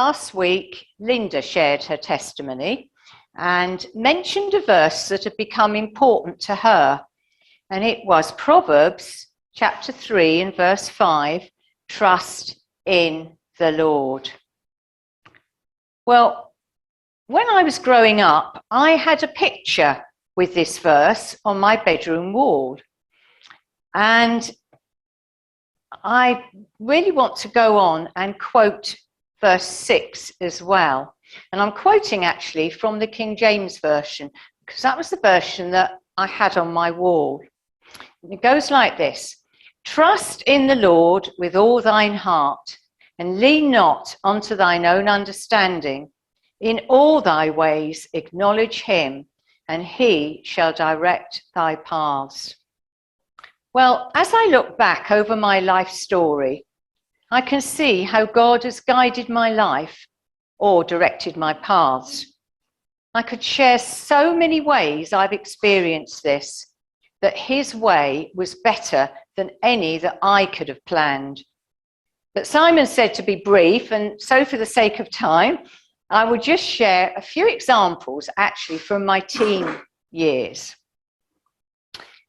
last week, Linda shared her testimony and mentioned a verse that had become important to her. And it was Proverbs chapter 3 and verse 5, trust in the Lord. Well, when I was growing up, I had a picture with this verse on my bedroom wall. And I really want to go on and quote verse 6 as well. And I'm quoting actually from the King James Version, because that was the version that I had on my wall. And it goes like this: trust in the Lord with all thine heart, and lean not unto thine own understanding. In all thy ways acknowledge him, and he shall direct thy paths. Well, as I look back over my life story, I can see how God has guided my life or directed my paths. I could share so many ways I've experienced this, that his way was better than any that I could have planned. But Simon said to be brief, and so for the sake of time, I will just share a few examples actually from my teen years.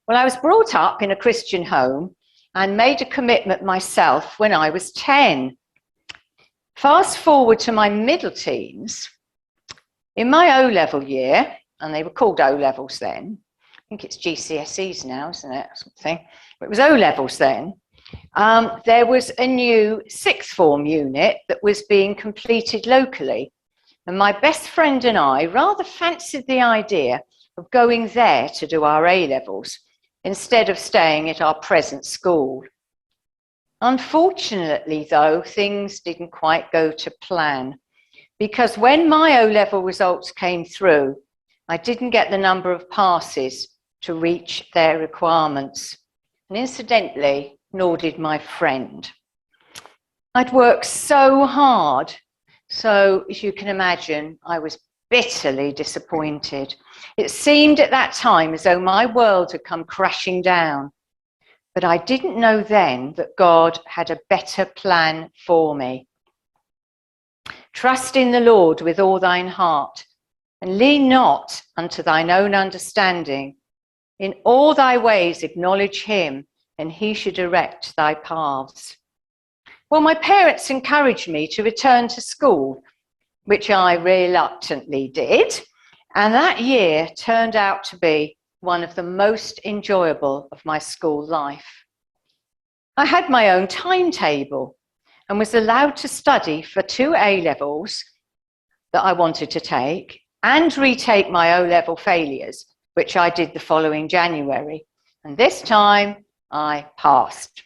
Well, I was brought up in a Christian home and made a commitment myself when I was 10. Fast forward to my middle teens, in my O-level year, and they were called O-levels then, I think it's GCSEs now, isn't it? Something. But it was O-levels then. There was a new sixth form unit that was being completed locally. And my best friend and I rather fancied the idea of going there to do our A-levels instead of staying at our present school. Unfortunately, though, things didn't quite go to plan, because when my O-level results came through, I didn't get the number of passes to reach their requirements. And incidentally, nor did my friend. I'd worked so hard, so as you can imagine, I was bitterly disappointed. It seemed at that time as though my world had come crashing down. But I didn't know then that God had a better plan for me. Trust in the Lord with all thine heart, and lean not unto thine own understanding. In all thy ways acknowledge him, and he shall direct thy paths. Well, my parents encouraged me to return to school, which I reluctantly did, and that year turned out to be one of the most enjoyable of my school life. I had my own timetable and was allowed to study for 2 A-levels that I wanted to take and retake my O-level failures, which I did the following January. And this time I passed.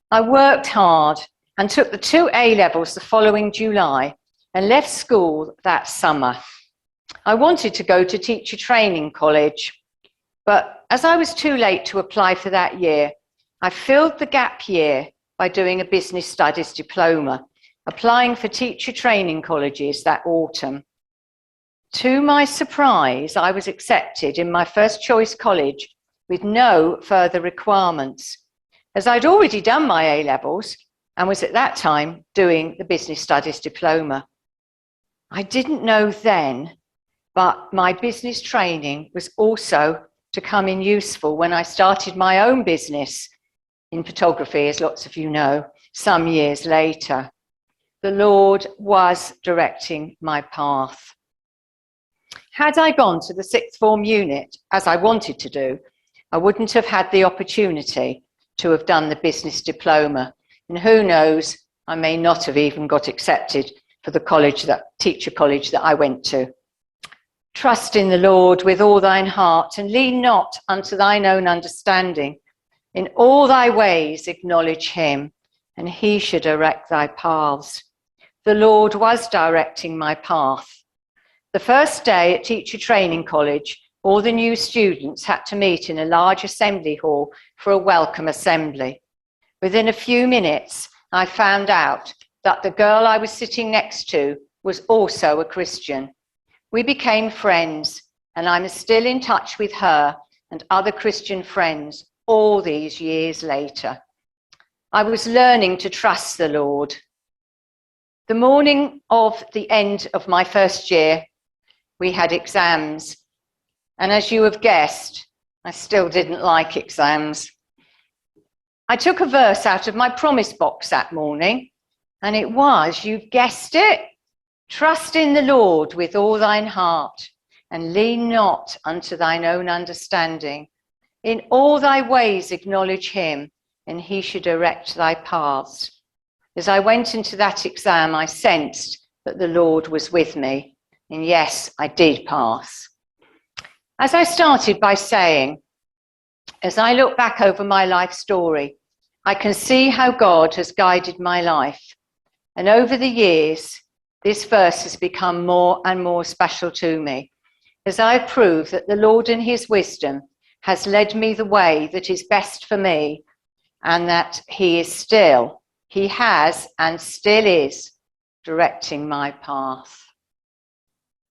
I worked hard and took the 2 A-levels the following July and left school that summer. I wanted to go to teacher training college, but as I was too late to apply for that year, I filled the gap year by doing a business studies diploma, applying for teacher training colleges that autumn. To my surprise, I was accepted in my first choice college with no further requirements, as I'd already done my A-levels and was at that time doing the business studies diploma. I didn't know then, but my business training was also to come in useful when I started my own business in photography, as lots of you know, some years later. The Lord was directing my path. Had I gone to the sixth form unit, as I wanted to do, I wouldn't have had the opportunity to have done the business diploma. And who knows, I may not have even got accepted for the teacher college that I went to. Trust in the Lord with all thine heart, and lean not unto thine own understanding. In all thy ways acknowledge him, and he shall direct thy paths. The Lord was directing my path. The first day at teacher training college, all the new students had to meet in a large assembly hall for a welcome assembly. Within a few minutes, I found out that the girl I was sitting next to was also a Christian. We became friends, and I'm still in touch with her and other Christian friends all these years later. I was learning to trust the Lord. The morning of the end of my first year, we had exams. And as you have guessed, I still didn't like exams. I took a verse out of my promise box that morning, and it was, you've guessed it, trust in the Lord with all thine heart, and lean not unto thine own understanding. In all thy ways acknowledge him, and he should direct thy paths. As I went into that exam, I sensed that the Lord was with me. And yes, I did pass. As I started by saying, as I look back over my life story, I can see how God has guided my life. And over the years, this verse has become more and more special to me, as I prove that the Lord in his wisdom has led me the way that is best for me, and that he has and still is directing my path.